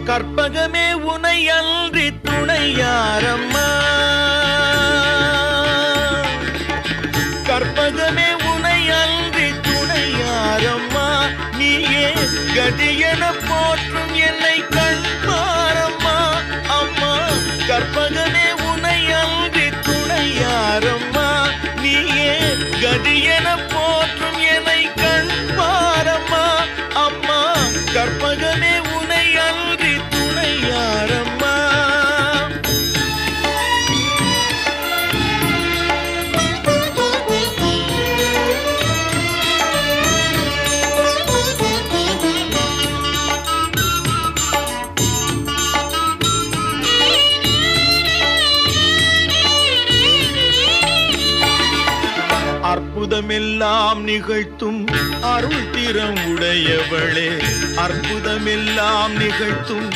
கற்பகமே உனை அன்றி துணையாரம்மா, கற்பகமே உனை அன்றி துணையாரம்மா, நீயே கதியென போற்றும் என்னை கண்பாரம்மா. அம்மா கற்பகமே உனை அன்றி துணையாரம்மா, நீயே கதியென போற்றும் என்னை கண்பாரம்மா. அம்மா கற்பகமே உனை அன்றி துணையாரம்மா. அற்புதமெல்லாம் நிகழ்த்தும் அருள் திறம் உடையவளே, அற்புதமெல்லாம் நிகழ்த்தும்